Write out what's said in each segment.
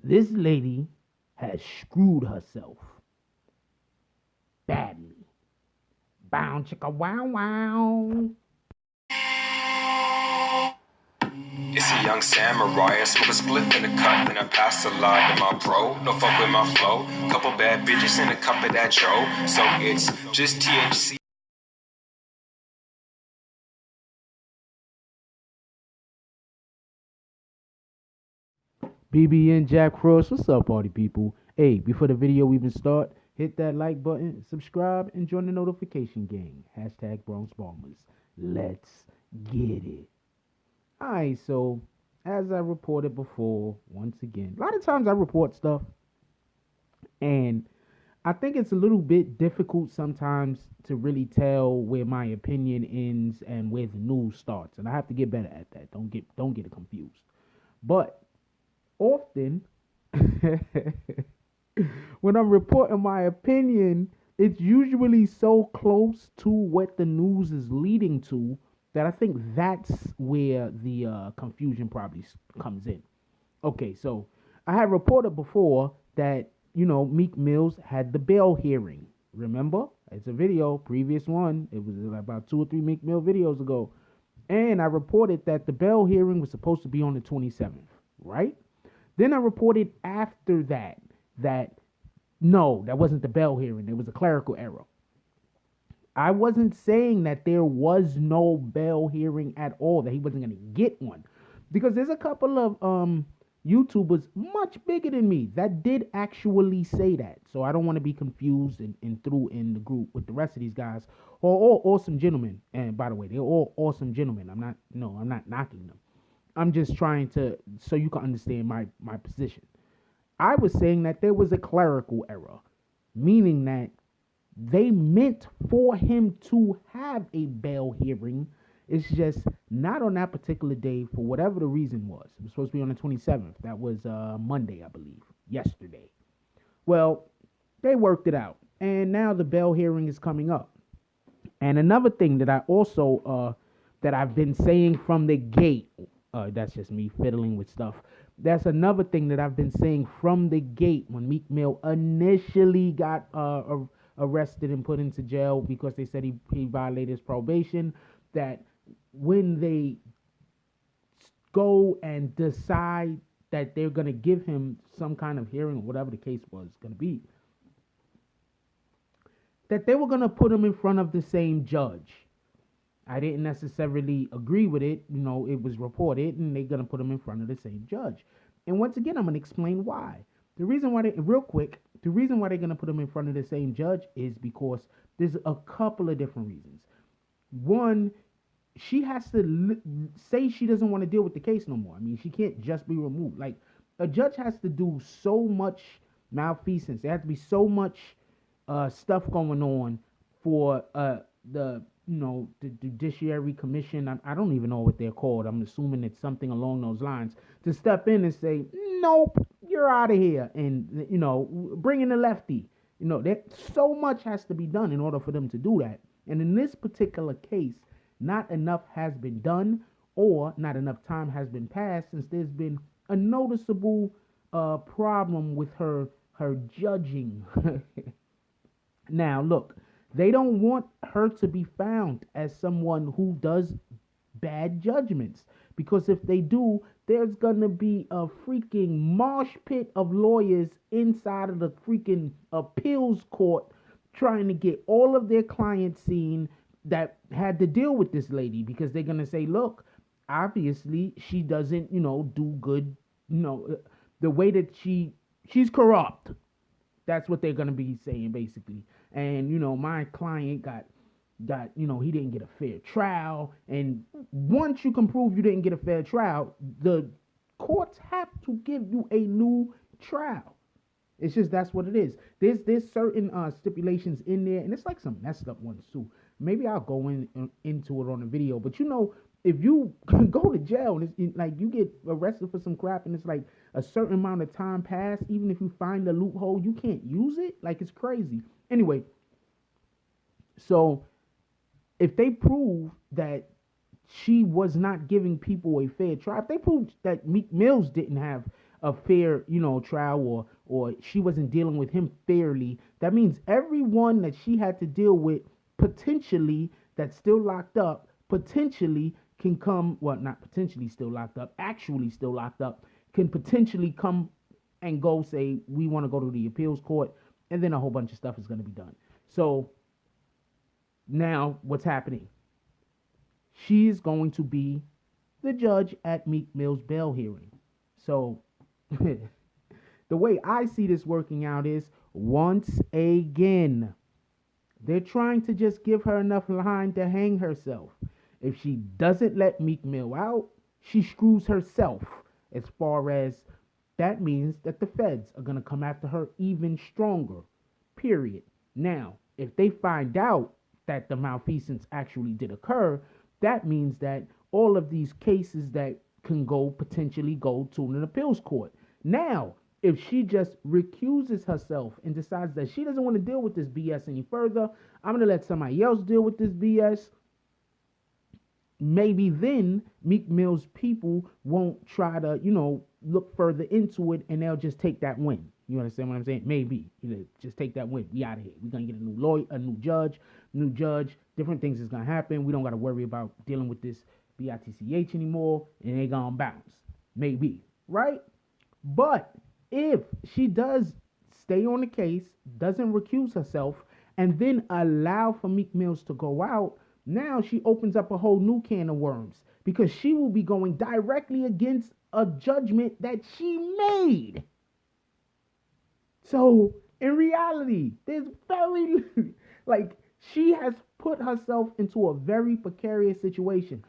This lady has screwed herself badly. Bow chicka wow wow. It's a young samurai, I smoke a spliff in a cup and I pass a lot to my bro. No fuck with my flow. Couple bad bitches and a cup of that tro. So it's just THC. BBN Jack Frost, what's up, party people? Hey, before the video even start, hit that like button, subscribe, and join the notification gang. Hashtag Bronx Bombers. Let's get it. Alright, so as I reported before, once again, a lot of times I report stuff, and I think it's a little bit difficult sometimes to really tell where my opinion ends and where the news starts, and I have to get better at that. Don't get it confused. But often when I'm reporting my opinion, it's usually so close to what the news is leading to that I think that's where the confusion probably comes in. Okay, so I had reported before that, Meek Mills had the bail hearing. Remember? It's a video, previous one. It was about 2 or 3 Meek Mill videos ago. And I reported that the bail hearing was supposed to be on the 27th, right? Then I reported after that no, that wasn't the bail hearing. It was a clerical error. I wasn't saying that there was no bail hearing at all, that he wasn't going to get one. Because there's a couple of YouTubers much bigger than me that did actually say that. So I don't want to be confused and threw in the group with the rest of these guys who are all awesome gentlemen. And by the way, they're all awesome gentlemen. I'm not knocking them. I'm just trying to, so you can understand my position. I was saying that there was a clerical error, meaning that they meant for him to have a bail hearing. It's just not on that particular day for whatever the reason was. It was supposed to be on the 27th. That was Monday, I believe, yesterday. Well, they worked it out, and now the bail hearing is coming up. And another thing that I also that I've been saying from the gate, that's just me fiddling with stuff. That's another thing that I've been saying from the gate when Meek Mill initially got arrested and put into jail because they said he violated his probation. That when they go and decide that they're going to give him some kind of hearing or whatever the case was going to be, that they were going to put him in front of the same judge. I didn't necessarily agree with it. It was reported, and they're going to put him in front of the same judge. And once again, I'm going to explain why. The reason why the reason why they're going to put him in front of the same judge is because there's a couple of different reasons. One, she has to say she doesn't want to deal with the case no more. I mean, she can't just be removed. Like, a judge has to do so much malfeasance. There has to be so much stuff going on for the Judiciary Commission. I don't even know what they're called. I'm assuming it's something along those lines, to step in and say, nope, you're out of here, and bring in the lefty. That so much has to be done in order for them to do that. And in this particular case, not enough has been done, or not enough time has been passed, since there's been a noticeable problem with her judging. Now, look, they don't want her to be found as someone who does bad judgments, because if they do, there's gonna be a freaking mosh pit of lawyers inside of the freaking appeals court trying to get all of their clients seen that had to deal with this lady, because they're gonna say, look, obviously she doesn't do good, the way that she's corrupt. That's what they're gonna be saying, basically. And my client got he didn't get a fair trial. And once you can prove you didn't get a fair trial, the courts have to give you a new trial. It's just, that's what it is. There's certain stipulations in there, and it's like some messed up ones too. Maybe I'll go into it on the video. But if you go to jail and it's like you get arrested for some crap, and it's like a certain amount of time passed, even if you find a loophole, you can't use it. Like, it's crazy. Anyway, so if they prove that she was not giving people a fair trial, if they prove that Meek Mills didn't have a fair, trial, or she wasn't dealing with him fairly, that means everyone that she had to deal with potentially that's still locked up potentially can come, well, not potentially still locked up, actually still locked up, can potentially come and go say, we want to go to the appeals court, and then a whole bunch of stuff is going to be done. So now what's happening? She is going to be the judge at Meek Mill's bail hearing. So the way I see this working out is, once again, they're trying to just give her enough line to hang herself. If she doesn't let Meek Mill out, she screws herself, as far as that means that the feds are going to come after her even stronger. Period. Now, if they find out that the malfeasance actually did occur, that means that all of these cases that can potentially go to an appeals court. Now, if she just recuses herself and decides that she doesn't want to deal with this BS any further, I'm going to let somebody else deal with this BS. Maybe then Meek Mill's people won't try to, look further into it, and they'll just take that win. You understand what I'm saying? Maybe. Just take that win. We out of here. We're going to get a new lawyer, a new judge. Different things is going to happen. We don't got to worry about dealing with this BITCH anymore, and they going to bounce. Maybe. Right? But if she does stay on the case, doesn't recuse herself, and then allow for Meek Mills to go out, now she opens up a whole new can of worms, because she will be going directly against a judgment that she made. So in reality, there's very she has put herself into a very precarious situation.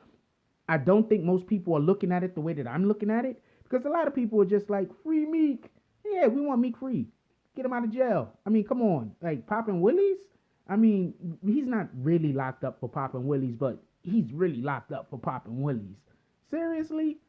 I don't think most people are looking at it the way that I'm looking at it, because a lot of people are just like, free Meek. Yeah, we want Meek free. Get him out of jail. I mean, come on. Like, popping willies? I mean, he's not really locked up for popping willies, but he's really locked up for popping willies. Seriously?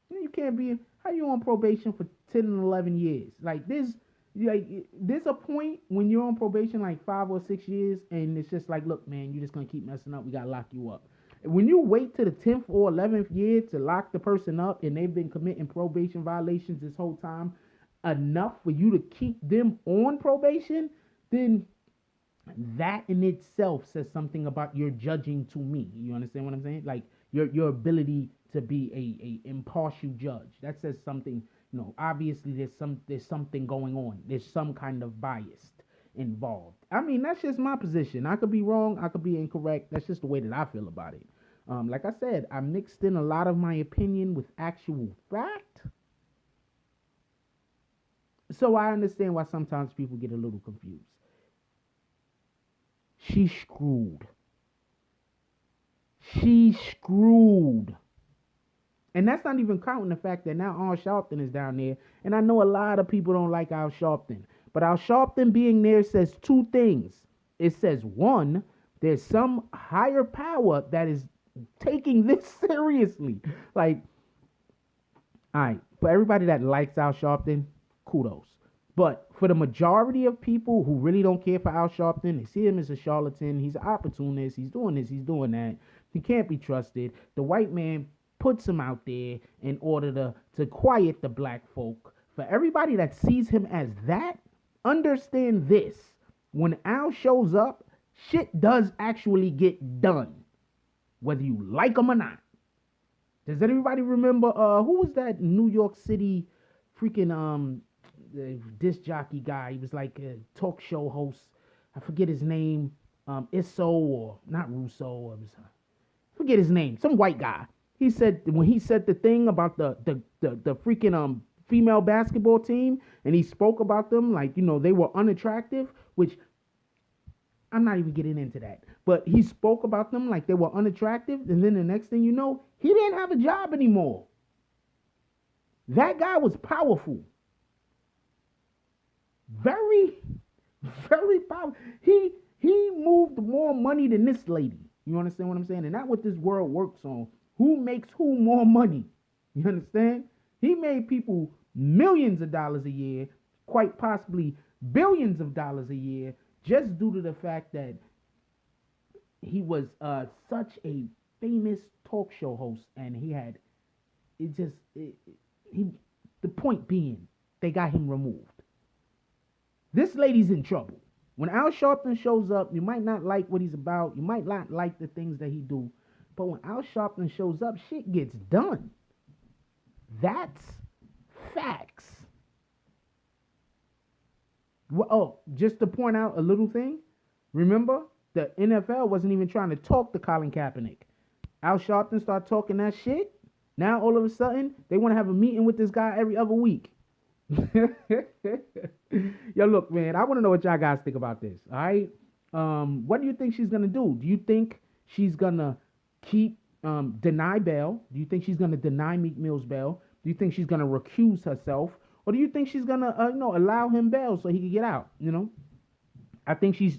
You can't be, how you on probation for 10 and 11 years? There's a point when you're on probation like 5 or 6 years, and it's just like, look, man, you're just going to keep messing up. We got to lock you up. When you wait to the 10th or 11th year to lock the person up, and they've been committing probation violations this whole time, enough for you to keep them on probation, then that in itself says something about your judging to me. You understand what I'm saying? Like your ability to be a impartial judge. That says something. Obviously there's something going on. There's some kind of bias involved. I mean, that's just my position. I could be wrong. I could be incorrect. That's just the way that I feel about it. Like I said, I mixed in a lot of my opinion with actual fact. So I understand why sometimes people get a little confused. She's screwed. She's screwed. And that's not even counting the fact that now Al Sharpton is down there. And I know a lot of people don't like Al Sharpton. But Al Sharpton being there says two things. It says, one, there's some higher power that is taking this seriously. Like, all right, for everybody that likes Al Sharpton, kudos. But for the majority of people who really don't care for Al Sharpton, they see him as a charlatan, he's an opportunist, he's doing this, he's doing that, he can't be trusted. The white man puts him out there in order to quiet the black folk. For everybody that sees him as that, understand this. When Al shows up, shit does actually get done, whether you like him or not. Does anybody remember, who was that New York City freaking, the disc jockey guy? He was like a talk show host. I forget his name. Isso, or not Russo. Forget his name. Some white guy. He said, when he said the thing about the freaking female basketball team, and he spoke about them like, they were unattractive, which I'm not even getting into that. But he spoke about them like they were unattractive, and then the next thing you know, he didn't have a job anymore. That guy was powerful. Very, very powerful. He moved more money than this lady. You understand what I'm saying? And that's what this world works on. Who makes who more money? You understand? He made people millions of dollars a year, quite possibly billions of dollars a year, just due to the fact that he was such a famous talk show host, and he The point being, they got him removed. This lady's in trouble. When Al Sharpton shows up, you might not like what he's about. You might not like the things that he do. But when Al Sharpton shows up, shit gets done. That's facts. Well, oh, just to point out a little thing. Remember, the NFL wasn't even trying to talk to Colin Kaepernick. Al Sharpton started talking that shit. Now, all of a sudden, they want to have a meeting with this guy every other week. Yo, look, man, I want to know what y'all guys think about this. All right, what do you think she's gonna do? Do you think she's gonna keep deny bail? Do you think she's gonna deny Meek Mill's bail? Do you think she's gonna recuse herself, or do you think she's gonna allow him bail so he can get out? I think she's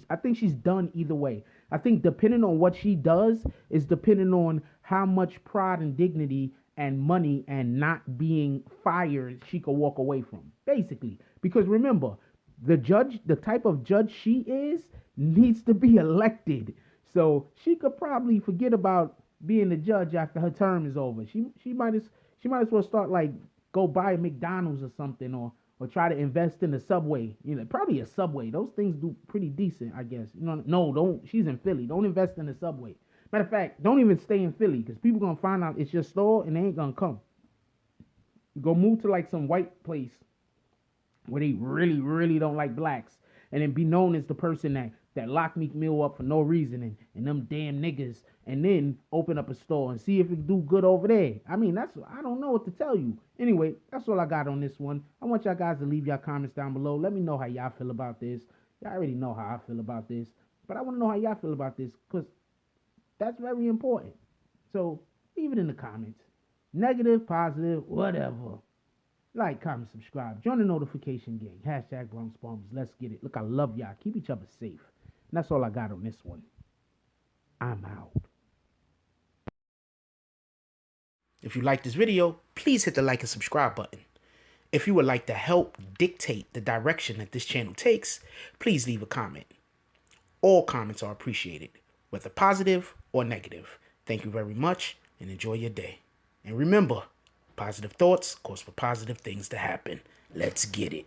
done either way. I think depending on what she does is depending on how much pride and dignity and money and not being fired she could walk away from, basically. Because remember, the type of judge she is needs to be elected. So she could probably forget about being the judge after her term is over. She might as well start like go buy a McDonald's or something, or try to invest in a Subway. Probably a Subway. Those things do pretty decent, I guess. No, don't. She's in Philly. Don't invest in a Subway. Matter of fact, don't even stay in Philly because people gonna find out it's your store and they ain't gonna come. Go move to like some white place where they really, really don't like blacks, and then be known as the person that locked Meek Mill up for no reason and them damn niggas, and then open up a store and see if it do good over there. I mean, I don't know what to tell you. Anyway, that's all I got on this one. I want y'all guys to leave your comments down below. Let me know how y'all feel about this. Y'all already know how I feel about this, but I want to know how y'all feel about this because that's very important. So leave it in the comments. Negative, positive, whatever. Like, comment, subscribe. Join the notification gang. Hashtag Bronx Bombers. Let's get it. Look, I love y'all. Keep each other safe. And that's all I got on this one. I'm out. If you like this video, please hit the like and subscribe button. If you would like to help dictate the direction that this channel takes, please leave a comment. All comments are appreciated, whether positive or negative. Thank you very much and enjoy your day. And remember, positive thoughts cause for positive things to happen. Let's get it.